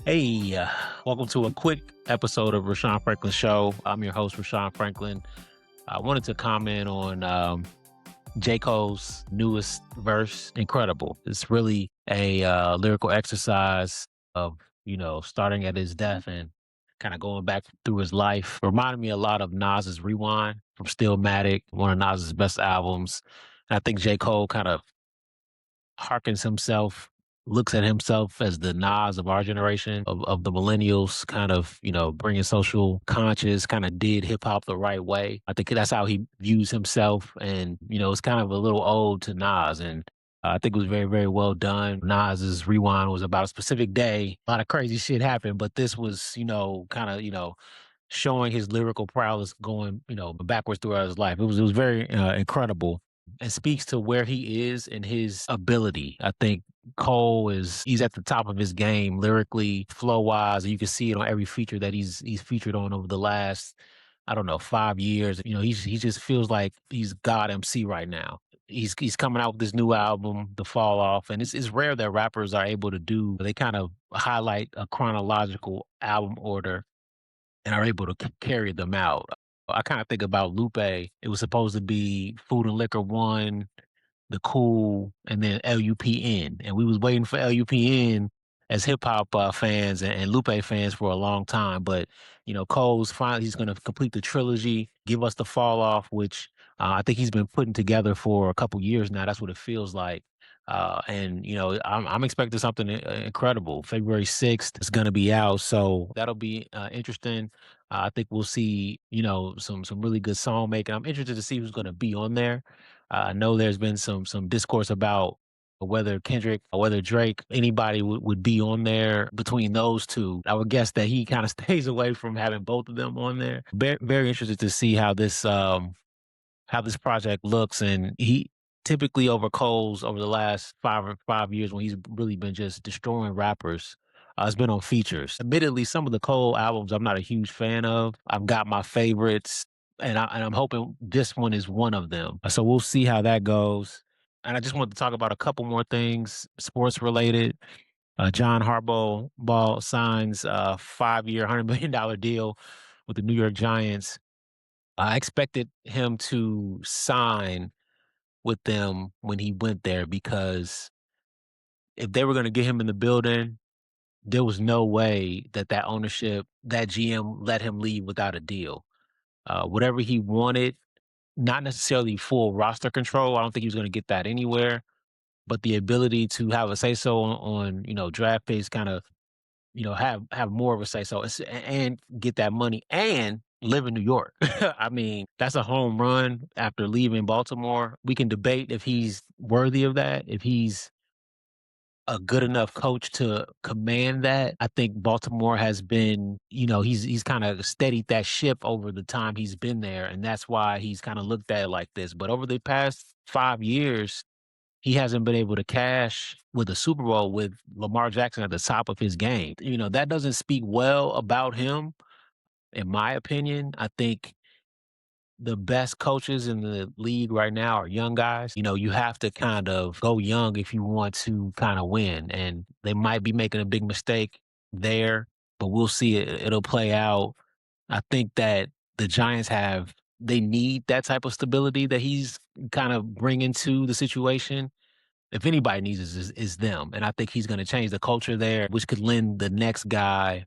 Hey, welcome to a quick episode of Rashawn Franklin Show. I'm your host, Rashawn Franklin. I wanted to comment on J. Cole's newest verse, Incredible. It's really a lyrical exercise of, starting at his death and kind of going back through his life. Reminded me a lot of Nas's Rewind from Stillmatic, one of Nas's best albums. And I think J. Cole kind of harkens himself, looks at himself as the Nas of our generation, of the millennials, kind of, bringing social conscious, kind of did hip hop the right way. I think that's how he views himself. And, it's kind of a little ode to Nas. And I think it was very, very well done. Nas's Rewind was about a specific day. A lot of crazy shit happened, but this was, kind of, showing his lyrical prowess going, backwards throughout his life. It was very incredible and speaks to where he is in his ability. I think he's at the top of his game lyrically, flow wise. You can see it on every feature that he's featured on over the last, I don't know, 5 years. He just feels like he's God MC right now. He's coming out with this new album, The Fall Off, and it's rare that rappers are able to do. They kind of highlight a chronological album order and are able to carry them out. I kind of think about Lupe. It was supposed to be Food and Liquor 1, The Cool, and then LUPN. And we was waiting for LUPN as hip hop fans and Lupe fans for a long time. But, Cole's finally, he's going to complete the trilogy, give us The Fall Off, which I think he's been putting together for a couple years now. That's what it feels like. And I'm expecting something incredible. February 6th is going to be out, so that'll be interesting. I think we'll see, some really good song making. I'm interested to see who's going to be on there. I know there's been some discourse about whether Kendrick or whether Drake, anybody would be on there between those two. I would guess that he kind of stays away from having both of them on there. Very, very interested to see how this project looks. And he typically over the last 5 years when he's really been just destroying rappers. It's been on features. Admittedly, some of the Cole albums I'm not a huge fan of. I've got my favorites, and I'm hoping this one is one of them. So we'll see how that goes. And I just wanted to talk about a couple more things, sports related. John Harbaugh signs a 5-year, $100 million deal with the New York Giants. I expected him to sign with them when he went there because if they were going to get him in the building, there was no way that ownership, that GM let him leave without a deal. Whatever he wanted, not necessarily full roster control. I don't think he was going to get that anywhere, but the ability to have a say so on draft picks, kind of have more of a say so and get that money and live in New York. I mean, that's a home run after leaving Baltimore. We can debate if he's worthy of that, if he's a good enough coach to command that. I think Baltimore has been, he's kind of steadied that ship over the time he's been there, and that's why he's kind of looked at it like this. But over the past 5 years, he hasn't been able to cash with a Super Bowl with Lamar Jackson at the top of his game. That doesn't speak well about him, in my opinion. I think the best coaches in the league right now are young guys. You have to kind of go young if you want to kind of win. And they might be making a big mistake there, but we'll see it. It'll play out. I think that the Giants they need that type of stability that he's kind of bringing to the situation. If anybody needs it, is them. And I think he's going to change the culture there, which could lend the next guy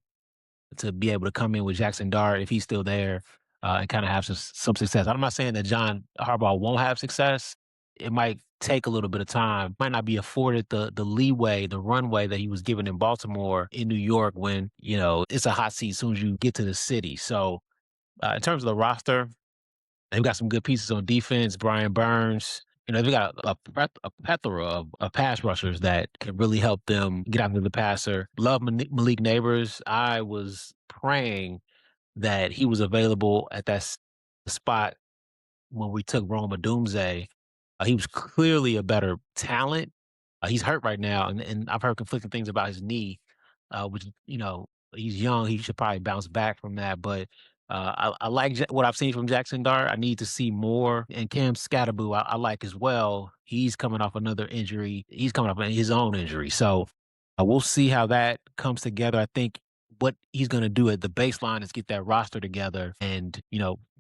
to be able to come in with Jackson Dart if he's still there and kind of have some success. I'm not saying that John Harbaugh won't have success. It might take a little bit of time. Might not be afforded the leeway, the runway that he was given in Baltimore, in New York, when it's a hot seat as soon as you get to the city. So in terms of the roster, they've got some good pieces on defense. Brian Burns. They've got a plethora of pass rushers that can really help them get after the passer. Love Malik Neighbors. I was praying that he was available at that spot when we took Roma Doomsday. He was clearly a better talent. He's hurt right now, and I've heard conflicting things about his knee, which, he's young. He should probably bounce back from that. But I like what I've seen from Jackson Dart. I need to see more. And Cam Scatterboo, I like as well. He's coming off another injury. He's coming off his own injury. So We'll see how that comes together. I think what he's going to do at the baseline is get that roster together and,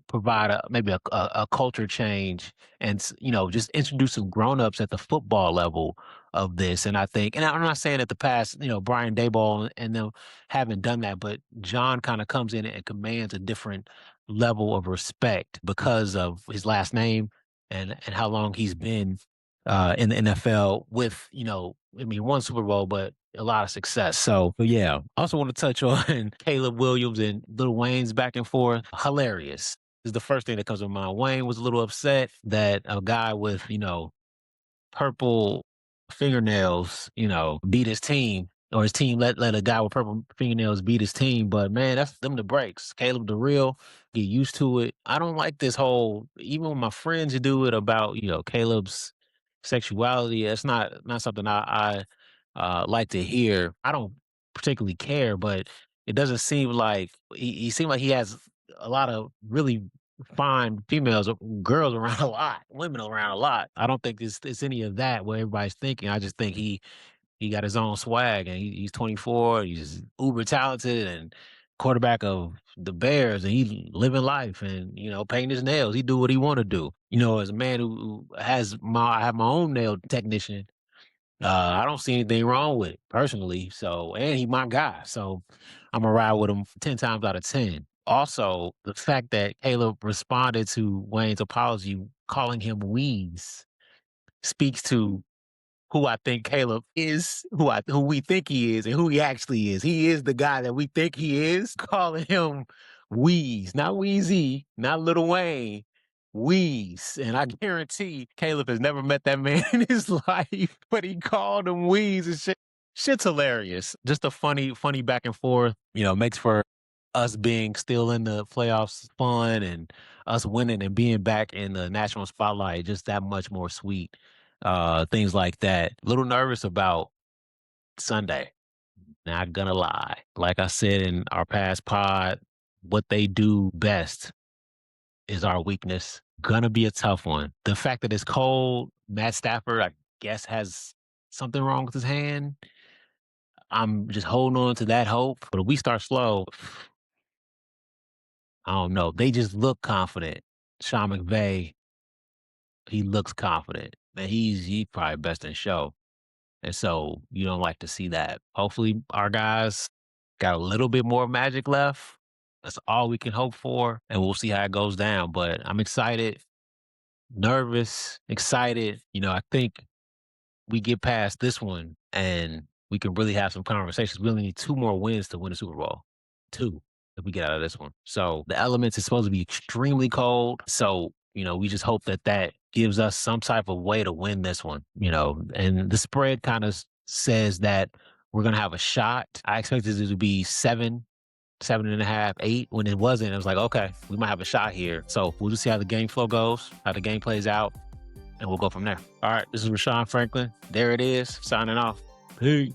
provide maybe a culture change and, just introduce some grown-ups at the football level of this. And I think, and I'm not saying that the past, Brian Daboll and them haven't done that, but John kind of comes in and commands a different level of respect because of his last name and how long he's been in the NFL with, one Super Bowl, but a lot of success. So, yeah. Also want to touch on Caleb Williams and Lil Wayne's back and forth. Hilarious. This is the first thing that comes to mind. Wayne was a little upset that a guy with, purple fingernails, beat his team, or his team let a guy with purple fingernails beat his team. But man, that's them the breaks. Caleb the real, get used to it. I don't like this whole, even when my friends do it about, Caleb's sexuality. That's not something I like to hear. I don't particularly care, but it doesn't seem like he seemed like he has a lot of really fine females, girls around a lot, women around a lot. I don't think it's any of that what everybody's thinking. I just think he got his own swag and he's 24. He's uber talented and quarterback of the Bears, and he living life and painting his nails. He do what he want to do. As a man who I have my own nail technician. I don't see anything wrong with it personally. So, and he my guy. So I'm gonna ride with him 10 times out of 10. Also, the fact that Caleb responded to Wayne's apology, calling him Weeze, speaks to who I think Caleb is, who we think he is, and who he actually is. He is the guy that we think he is. Calling him Weeze, not Weezy, not Lil Wayne, Weeze. And I guarantee Caleb has never met that man in his life, but he called him Weeze and shit. Shit's hilarious. Just a funny back and forth. Makes for us being still in the playoffs fun and us winning and being back in the national spotlight just that much more sweet. Things like that. A little nervous about Sunday. Not gonna lie. Like I said in our past pod, what they do best is our weakness. Gonna be a tough one. The fact that it's cold, Matt Stafford, I guess, has something wrong with his hand. I'm just holding on to that hope. But if we start slow, I don't know. They just look confident. Sean McVay, he looks confident. Man, he's probably best in show. And so you don't like to see that. Hopefully our guys got a little bit more magic left. That's all we can hope for. And we'll see how it goes down. But I'm excited, nervous, excited. I think we get past this one and we can really have some conversations. We only need 2 more wins to win the Super Bowl. 2 if we get out of this one. So the elements is supposed to be extremely cold. So, we just hope that gives us some type of way to win this one, and the spread kind of says that we're going to have a shot. I expected it to be 7.5, 8. When it wasn't, it was like, okay, we might have a shot here. So we'll just see how the game flow goes, how the game plays out, and we'll go from there. All right, this is Rashawn Franklin. There it is, signing off. Peace.